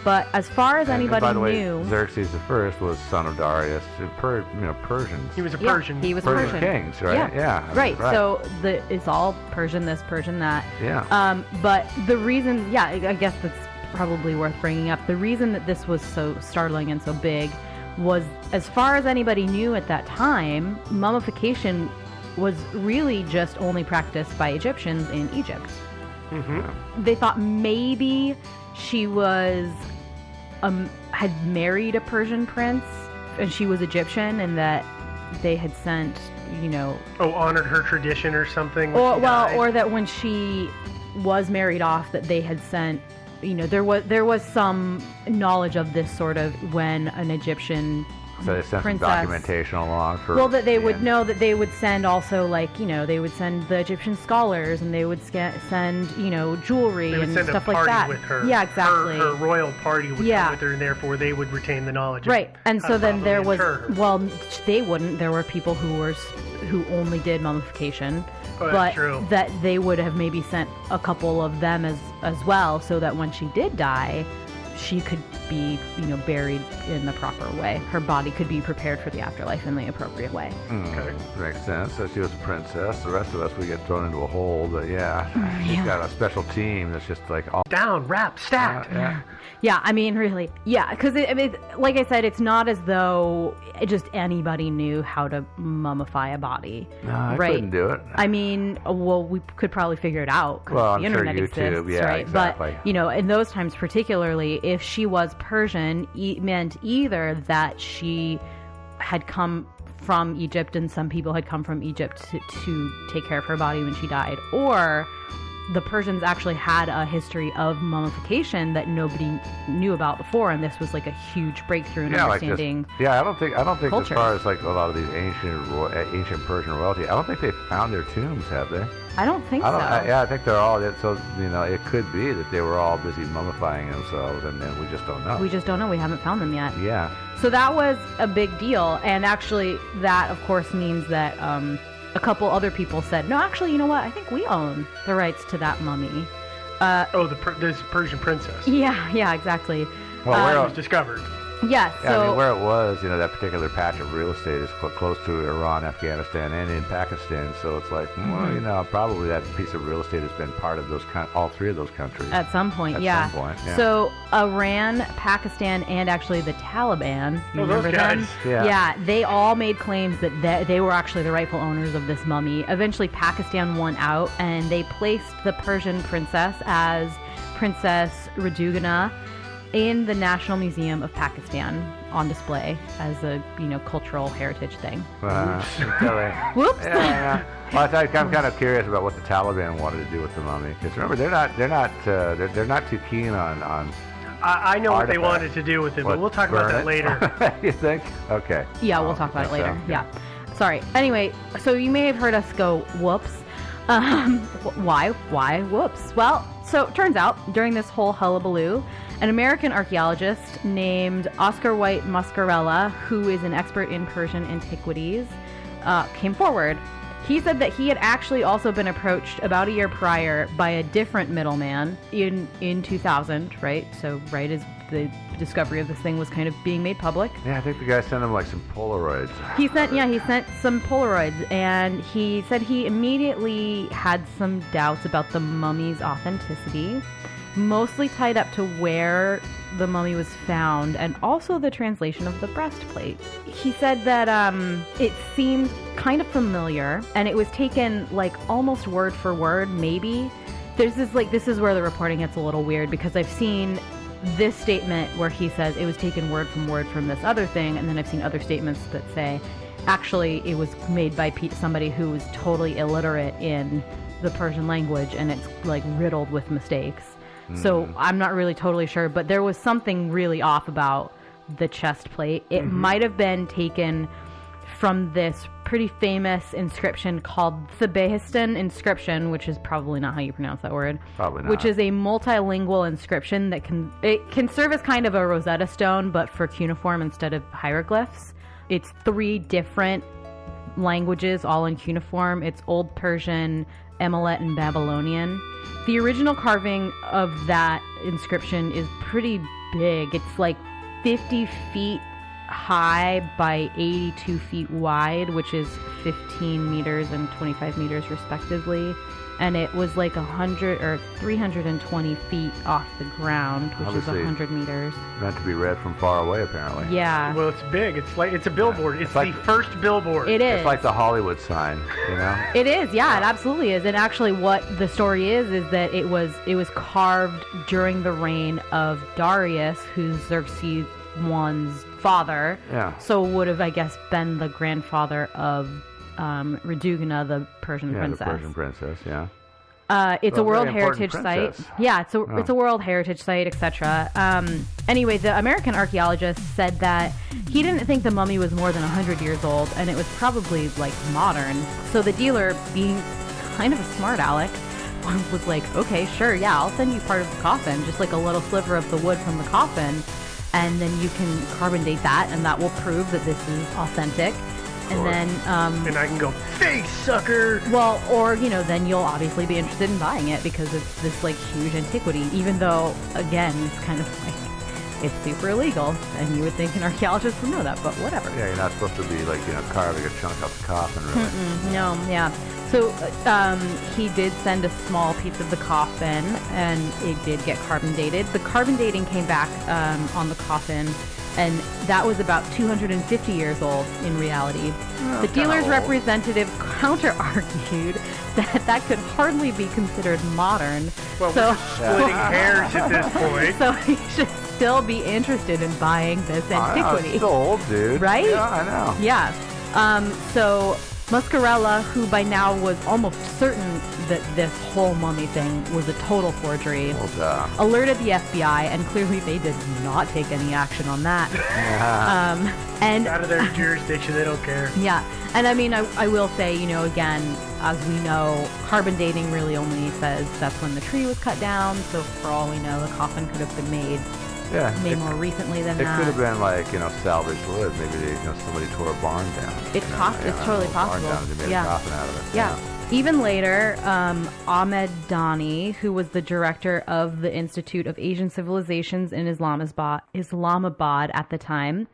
But as far as And anybody by the way, knew, Xerxes I was son of Darius, Persians. He was a yeah, Persian. he was Persian Persian kings, right? Yeah. Right. So it's all Persian this, Persian that. Yeah. But the reason, I guess that's probably worth bringing up. The reason that this was so startling and so big was, as far as anybody knew at that time, mummification was really just only practiced by Egyptians in Egypt. Mm-hmm. They thought maybe she was had married a Persian prince and she was Egyptian, and that they had sent, honored her tradition or something. Or that when she was married off, that they had sent, there was some knowledge of this sort of when an Egyptian So they sent princess, some documentation along for. well, that they would know that they would send also, they would send the Egyptian scholars, and they would send jewelry They would and send stuff a like party that. with her. Yeah, exactly. Her royal party would come with her, and therefore they would retain the knowledge. Right, and so then there was, her. well, they wouldn't. There were people who only did mummification, but true. that they would have maybe sent a couple of them as well, so that when she did die, she could be, buried in the proper way. Her body could be prepared for the afterlife in the appropriate way. Okay. Makes sense. So she was a princess. The rest of us, we get thrown into a hole. But she's got a special team that's just like all Down, wrapped, stacked. Yeah, I mean, really. Yeah, because, like I said, it's not as though just anybody knew how to mummify a body. No, I right? couldn't do it. I mean, well, we could probably figure it out because Well, the I'm sure internet YouTube, exists, yeah, right? exactly. But, in those times particularly, if she was Persian, it meant either that she had come from Egypt and some people had come from Egypt to take care of her body when she died, or the Persians actually had a history of mummification that nobody knew about before, and this was like a huge breakthrough in understanding. I don't think cultures. As far as like a lot of these ancient Persian royalty, I don't think they found their tombs, have they? I don't think so. I think they're all. So it could be that they were all busy mummifying themselves, and then we just don't know. We just don't know. We haven't found them yet. Yeah. So that was a big deal, and actually, that of course means that a couple other people said, no, actually, you know what? I think we own the rights to that mummy. This Persian princess. Yeah, exactly. Well, It was discovered. Yes. Yeah, I mean, where it was, that particular patch of real estate is close to Iran, Afghanistan, and in Pakistan. So it's like, well, probably that piece of real estate has been part of all three of those countries. At some point, At some point, yeah. So Iran, Pakistan, and actually the Taliban, you remember those guys. them? Yeah. They all made claims that they were actually the rightful owners of this mummy. Eventually, Pakistan won out, and they placed the Persian princess as Princess Radugana in the National Museum of Pakistan on display as a cultural heritage thing. Really. Whoops. Yeah. Well, I'm kind of curious about what the Taliban wanted to do with the mummy, because remember they're not too keen on. I know what they artifacts. wanted to do with it, but we'll talk about that later. You think? Okay. Yeah, we'll talk about it later. So. Yeah. Sorry. Anyway, so you may have heard us go, whoops. Why whoops? Well, so it turns out, during this whole hullabaloo, an American archaeologist named Oscar White Muscarella, who is an expert in Persian antiquities, came forward. He said that he had actually also been approached about a year prior by a different middleman in 2000, right? So right as the discovery of this thing was kind of being made public. Yeah, I think the guy sent him like some Polaroids. He sent some Polaroids, and he said he immediately had some doubts about the mummy's authenticity, mostly tied up to where the mummy was found and also the translation of the breastplate. He said that it seemed kind of familiar, and it was taken like almost word for word, maybe. This is where the reporting gets a little weird, because I've seen this statement where he says it was taken word from this other thing, and then I've seen other statements that say actually it was made by somebody who was totally illiterate in the Persian language, and it's like riddled with mistakes. So I'm not really totally sure, but there was something really off about the chest plate. It might have been taken from this pretty famous inscription called the Behistun inscription, which is probably not how you pronounce that word. Probably not. Which is a multilingual inscription that can serve as kind of a Rosetta Stone, but for cuneiform instead of hieroglyphs. It's 3 different languages, all in cuneiform. It's Old Persian, Emelet, and Babylonian. The original carving of that inscription is pretty big. It's like 50 feet high by 82 feet wide, which is 15 meters and 25 meters respectively. And it was like 100 or 320 feet off the ground, which Obviously, is 100 meters. Meant to be read from far away, apparently. Yeah. Well, it's big. It's a billboard. Yeah. It's the first billboard. It is. It's like the Hollywood sign, you know? It is, yeah, it absolutely is. And actually what the story is that it was carved during the reign of Darius, who's Xerxes I's father. Yeah. So would have, I guess, been the grandfather of Raduguna, the Persian princess. The Persian princess, yeah. It's Well, a World very important Heritage Site. princess. Yeah, it's a World Heritage Site, etc. Anyway, the American archaeologist said that he didn't think the mummy was more than 100 years old, and it was probably like modern. So the dealer, being kind of a smart aleck, was like, okay, sure, yeah, I'll send you part of the coffin, just like a little sliver of the wood from the coffin, and then you can carbon date that, and that will prove that this is authentic. And then, and I can go, face sucker! well, or, then you'll obviously be interested in buying it because it's this, like, huge antiquity, even though, again, it's kind of like, it's super illegal, and you would think an archaeologist would know that, but whatever. Yeah, you're not supposed to be, like, carving a chunk out the coffin, really. No, yeah. So, he did send a small piece of the coffin, and it did get carbon dated. The carbon dating came back on the coffin, and that was about 250 years old in reality. The dealer's representative counter-argued that could hardly be considered modern. Well, so, we're just splitting hairs at this point. So he should still be interested in buying this antiquity. It's still old, dude. Right? Yeah, I know. Yeah. So Muscarella, who by now was almost certain that this whole mummy thing was a total forgery, Well, alerted the FBI, and clearly they did not take any action on that. And Out of their jurisdiction, they don't care. yeah, and I mean, I will say, again, as we know, carbon dating really only says that's when the tree was cut down, so for all we know, the coffin could have been made yeah. more recently than It that. could have been like, salvaged wood. Maybe somebody tore a barn down. It's totally possible. Barn down, they made a coffin out of it. Yeah. Even later, Ahmed Dani, who was the director of the Institute of Asian Civilizations in Islamabad at the time,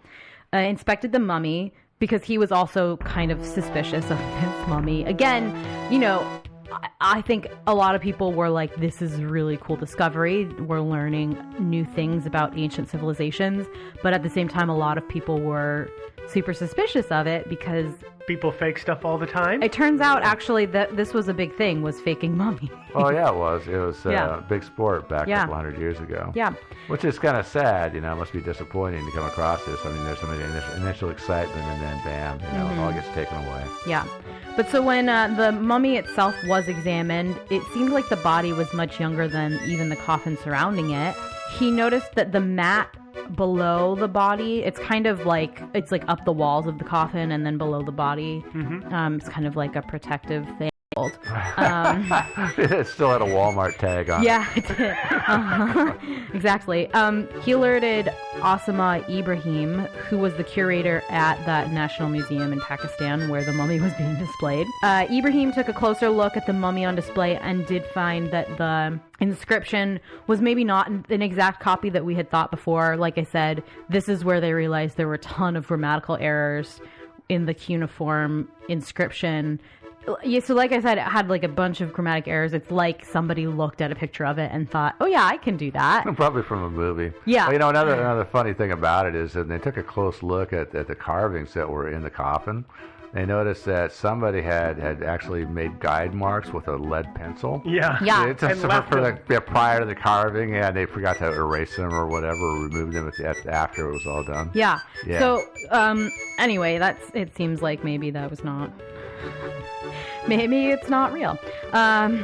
inspected the mummy because he was also kind of suspicious of this mummy. Again, I think a lot of people were like, this is a really cool discovery. We're learning new things about ancient civilizations. But at the same time, a lot of people were super suspicious of it because People fake stuff all the time. it turns out actually that this was a big thing, was faking mummy. Oh, yeah, it was. It was Yeah. a big sport back a Yeah. couple hundred years ago. Yeah. Which is kind of sad, It must be disappointing to come across this. I mean, there's some initial excitement, and then bam, it all gets taken away. Yeah. But so when the mummy itself was examined, it seemed like the body was much younger than even the coffin surrounding it. He noticed that the mat below the body, it's kind of like, it's like up the walls of the coffin and then below the body. It's kind of like a protective thing. It still had a Walmart tag on it. Yeah, it did. Exactly. He alerted Osama Ibrahim, who was the curator at the National Museum in Pakistan where the mummy was being displayed. Ibrahim took a closer look at the mummy on display and did find that the inscription was maybe not an exact copy that we had thought before. Like I said, this is where they realized there were a ton of grammatical errors in the cuneiform inscription. Yeah, so like I said, it had like a bunch of grammatic errors. It's like somebody looked at a picture of it and thought, oh yeah, I can do that. Probably from a movie. Yeah. Well, another funny thing about it is that they took a close look at the carvings that were in the coffin. They noticed that somebody had actually made guide marks with a lead pencil. Yeah. Yeah. It's And left them. prior to the carving, and they forgot to erase them or whatever, or remove them after it was all done. Yeah. Yeah. So, anyway, it seems like maybe that was not... Maybe it's not real. And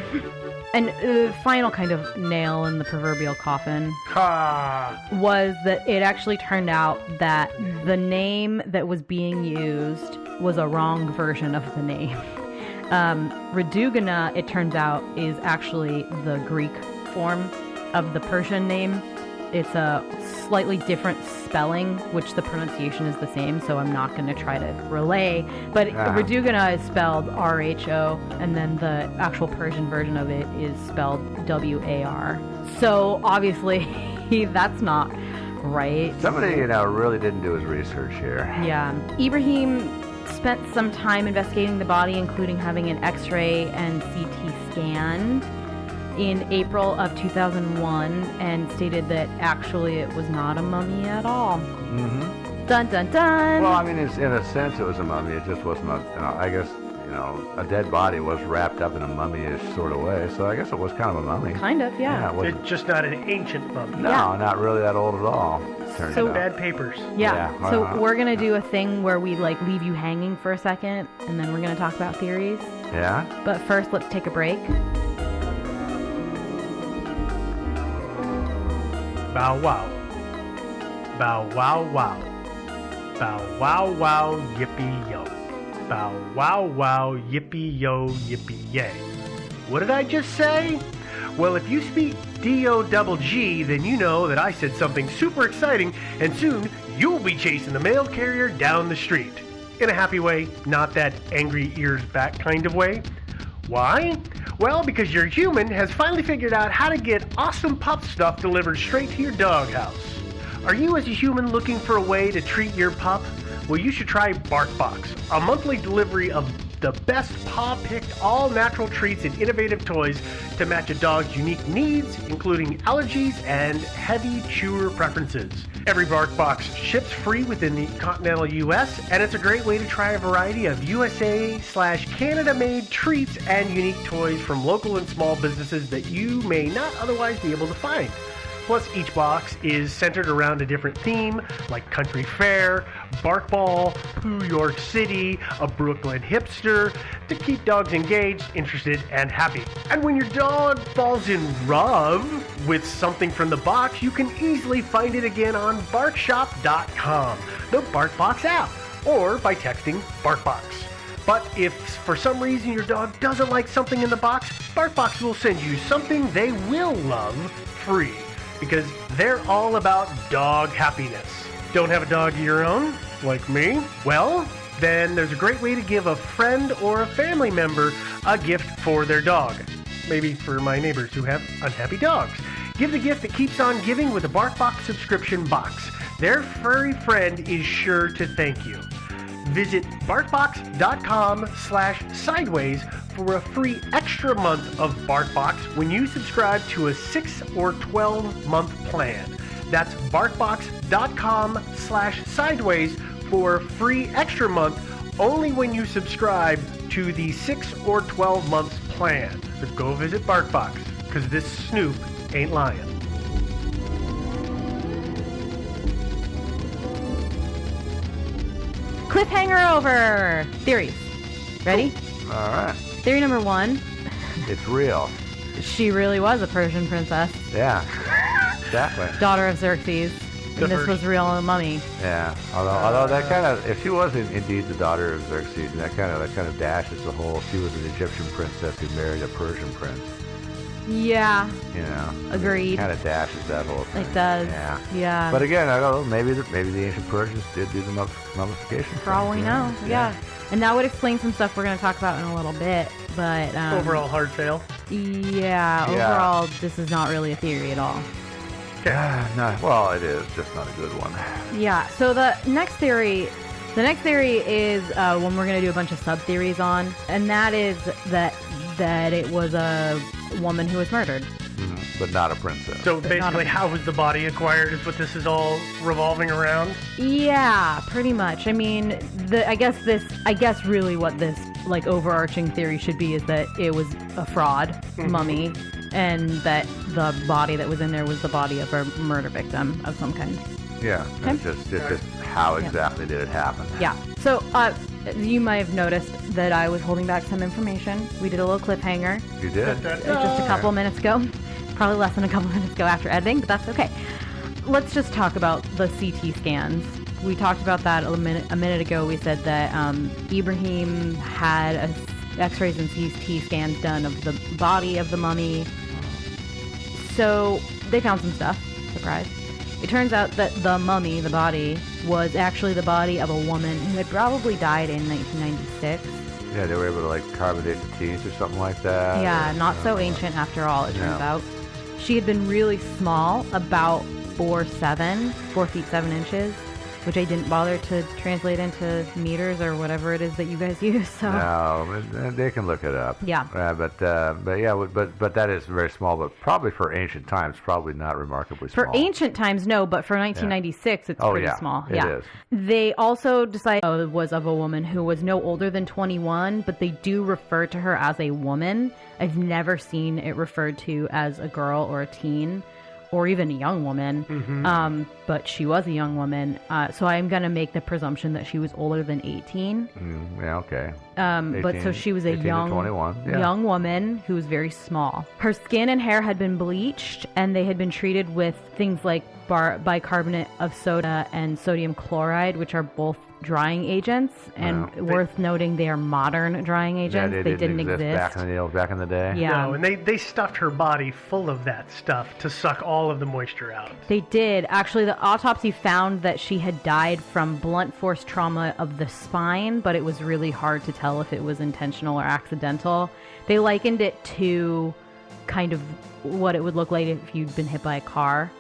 the final kind of nail in the proverbial coffin Ha. was that it actually turned out that the name that was being used was a wrong version of the name. Raduguna, it turns out, is actually the Greek form of the Persian name. it's a slightly different spelling, which the pronunciation is the same, so I'm not going to try to relay. But Radugana is spelled R-H-O, and then the actual Persian version of it is spelled W-A-R. So obviously, that's not right. Somebody, really didn't do his research here. Yeah. Ibrahim spent some time investigating the body, including having an X-ray and CT scan in April of 2001, and stated that actually it was not a mummy at all. Mm-hmm. Dun dun dun! Well, I mean, in a sense it was a mummy. It just wasn't, I guess, a dead body was wrapped up in a mummy-ish sort of way, so I guess it was kind of a mummy. Kind of, yeah. It's just not an ancient mummy. No, not really that old at all. So bad papers. Yeah. So we're gonna do a thing where we leave you hanging for a second, and then we're gonna talk about theories. Yeah? But first, let's take a break. Bow wow. Bow wow wow. Bow wow wow yippee yo. Bow wow wow yippee yo yippee yay. What did I just say? Well, if you speak D-O-double-G, then you know that I said something super exciting, and soon you'll be chasing the mail carrier down the street. In a happy way, not that angry ears back kind of way. Why? Well, because your human has finally figured out how to get awesome pup stuff delivered straight to your doghouse. Are you as a human looking for a way to treat your pup? Well, you should try BarkBox, a monthly delivery of the best paw-picked all-natural treats and innovative toys to match a dog's unique needs, including allergies and heavy chewer preferences. Every BarkBox ships free within the continental U.S., and it's a great way to try a variety of USA/Canada-made treats and unique toys from local and small businesses that you may not otherwise be able to find. Plus, each box is centered around a different theme, like country fair, bark ball, New York City, a Brooklyn hipster, to keep dogs engaged, interested, and happy. And when your dog falls in love with something from the box, you can easily find it again on barkshop.com, the BarkBox app, or by texting BarkBox. But if for some reason your dog doesn't like something in the box, BarkBox will send you something they will love free, because they're all about dog happiness. Don't have a dog of your own, like me? Well, then there's a great way to give a friend or a family member a gift for their dog. Maybe for my neighbors who have unhappy dogs. Give the gift that keeps on giving with a BarkBox subscription box. Their furry friend is sure to thank you. Visit barkbox.com/sideways for a free extra month of BarkBox when you subscribe to a 6 or 12-month plan. That's barkbox.com/sideways for a free extra month only when you subscribe to the 6 or 12 months plan. So go visit BarkBox, because this Snoop ain't lying. Cliffhanger over! Theories. Ready? All right. Theory number 1. It's real. She really was a Persian princess. Yeah. Exactly. Daughter of Xerxes. And this was real mummy. Yeah. Although that kind of, if she was indeed the daughter of Xerxes, that kind of dashes the whole. She was an Egyptian princess who married a Persian prince. Yeah. Agreed. Kind of dashes that whole thing. It does. Yeah. But again, I don't know. Maybe the ancient Persians did do the mummification. For all we know. Yeah. And that would explain some stuff we're going to talk about in a little bit. But overall hard fail. Yeah. Overall, this is not really a theory at all. No, well, it is just not a good one. Yeah. So the next theory is one we're going to do a bunch of sub-theories on, and that is that it was a woman who was murdered. Mm-hmm. But not a princess. So basically, how was the body acquired is what this is all revolving around? Yeah, pretty much. I mean, I guess really what this overarching theory should be is that it was a fraud mummy, and that the body that was in there was the body of a murder victim of some kind. Yeah. Okay. It's just how exactly did it happen? Yeah. So you might have noticed that I was holding back some information. We did a little cliffhanger. You did? Just a couple of minutes ago. Probably less than a couple of minutes ago after editing, but that's okay. Let's just talk about the CT scans. We talked about that a minute ago. We said that Ibrahim had X-rays and CT scans done of the body of the mummy. So they found some stuff. Surprise. It turns out that the mummy, the body, was actually the body of a woman who had probably died in 1996. Yeah, they were able to like carbonate the teeth or something like that. Yeah, or, not so ancient after all, it turns No. out. She had been really small, about 4 feet 7 inches, which I didn't bother to translate into meters or whatever it is that you guys use. So No, they can look it up. Yeah. But that is very small. But probably for ancient times, probably not remarkably small. for ancient times, no, but for 1996, it's Oh, pretty yeah, small. it is. They also decided it was of a woman who was no older than 21, but they do refer to her as a woman. I've never seen it referred to as a girl or a teen or even a young woman. But she was a young woman. So I'm going to make the presumption that she was older than 18. Yeah, okay. But so 18 she was a 18 to young 21, yeah. young woman who was very small. Her skin and hair had been bleached, and they had been treated with things like bicarbonate of soda and sodium chloride, which are both drying agents. And Wow. worth noting, they are modern drying agents. Yeah, they didn't exist. back in the day. Yeah. No, and they stuffed her body full of that stuff to suck all of the moisture out. They did. Actually, the autopsy found that she had died from blunt force trauma of the spine, but it was really hard to tell if it was intentional or accidental. They likened it to kind of what it would look like if you'd been hit by a car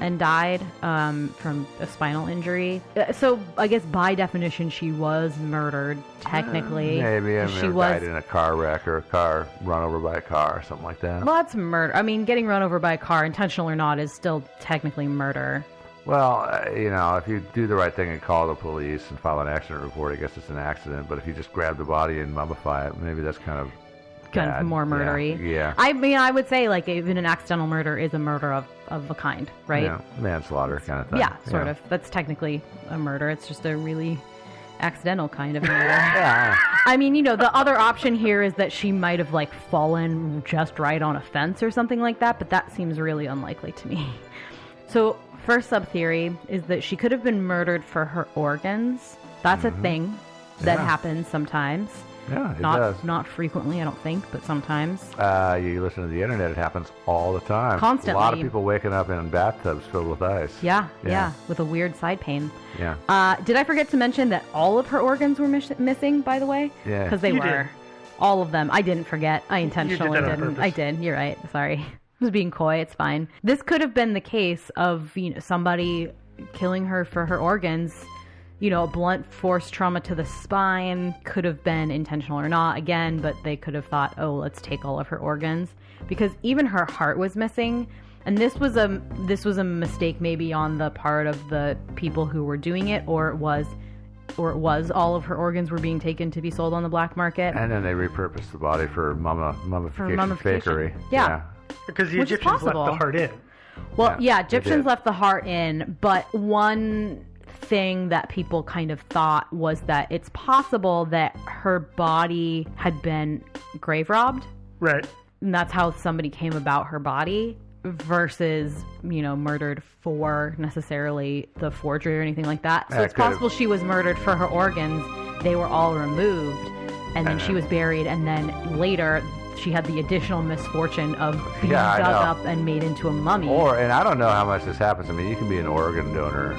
and died from a spinal injury. So I guess by definition, she was murdered, technically. Maybe. I mean, she or was. died in a car wreck or a car run over by a car or something like that. Well, that's murder. I mean, getting run over by a car, intentional or not, is still technically murder. Well, if you do the right thing and call the police and file an accident report, I guess it's an accident. But if you just grab the body and mummify it, maybe that's kind of bad. More murdery. Yeah. I mean, I would say like even an accidental murder is a murder of a kind, right? Yeah, manslaughter kind of thing. Yeah, sort of. That's technically a murder. It's just a really accidental kind of murder. Yeah. I mean, the other option here is that she might have like fallen just right on a fence or something like that, but that seems really unlikely to me. So, first sub-theory is that she could have been murdered for her organs. That's a thing that Yeah. happens sometimes. Yeah, it does. Not frequently, I don't think, but sometimes. You listen to the internet, it happens all the time. Constantly. A lot of people waking up in bathtubs filled with ice. Yeah, with a weird side pain. Yeah. Did I forget to mention that all of her organs were missing, by the way? Yeah. Because they You were. did. All of them. I didn't forget. I intentionally that on didn't. purpose. I did. You're right. Sorry. I was being coy. It's fine. This could have been the case of somebody killing her for her organs. A blunt force trauma to the spine could have been intentional or not, again, but they could have thought, oh, let's take all of her organs. Because even her heart was missing. And this was a mistake maybe on the part of the people who were doing it, or it was all of her organs were being taken to be sold on the black market. And then they repurposed the body for mummification fakery. Yeah. Because the Which is Egyptians left possible. the heart in. Well, Yeah, yeah, they Egyptians did. left the heart in, but one thing that people kind of thought was that it's possible that her body had been grave robbed, Right. and that's how somebody came about her body, versus murdered for necessarily the forgery or anything like that. So Yeah, it's it could've- possible she was murdered for her organs. They were all removed, and then she was buried, and then later she had the additional misfortune of being Yeah, I dug know. up and made into a mummy. And I don't know how much this happens. I mean, you can be an organ donor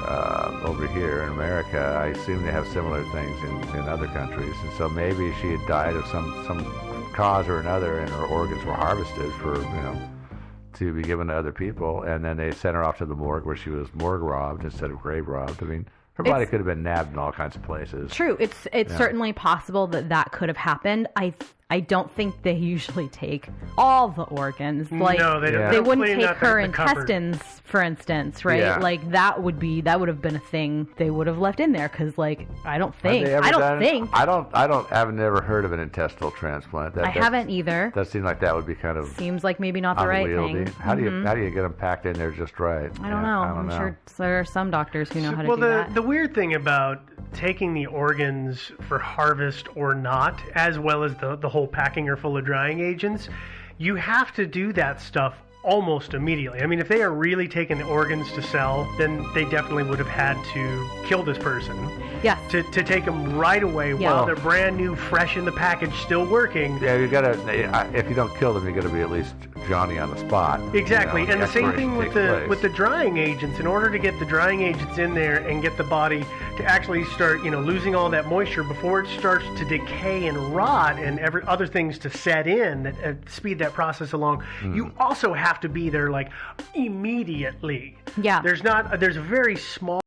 over here in America. I assume they have similar things in other countries. And so maybe she had died of some cause or another, and her organs were harvested for, to be given to other people. And then they sent her off to the morgue where she was morgue robbed instead of grave robbed. I mean, her body could have been nabbed in all kinds of places. True. It's certainly possible that could have happened. I don't think they usually take all the organs. Like, No, they don't. Yeah. they don't wouldn't clean take out her the cupboard. intestines, for instance, right? Yeah. Like that would have been a thing they would have left in there, because like I don't Have think they ever done it? I've never heard of an intestinal transplant. I haven't either. That seems like that would be kind of Seems like maybe not the right unwieldy. thing. How do you get them packed in there just right? I don't know. I'm sure there are some doctors who know how to Well, do that. the weird thing about taking the organs for harvest or not, as well as the whole packing her full of drying agents, you have to do that stuff almost immediately. I mean, if they are really taking the organs to sell, then they definitely would have had to kill this person. Yes. To take them right away Yeah. while they're brand new, fresh in the package, still working. Yeah, you gotta. If you don't kill them, you gotta be at least Johnny on the spot. Exactly, You know, and the same expiration thing with takes place. with the drying agents. In order to get the drying agents in there and get the body to actually start, losing all that moisture before it starts to decay and rot, and other things to set in that speed that process along, you also have to be there like immediately. Yeah. There's a very small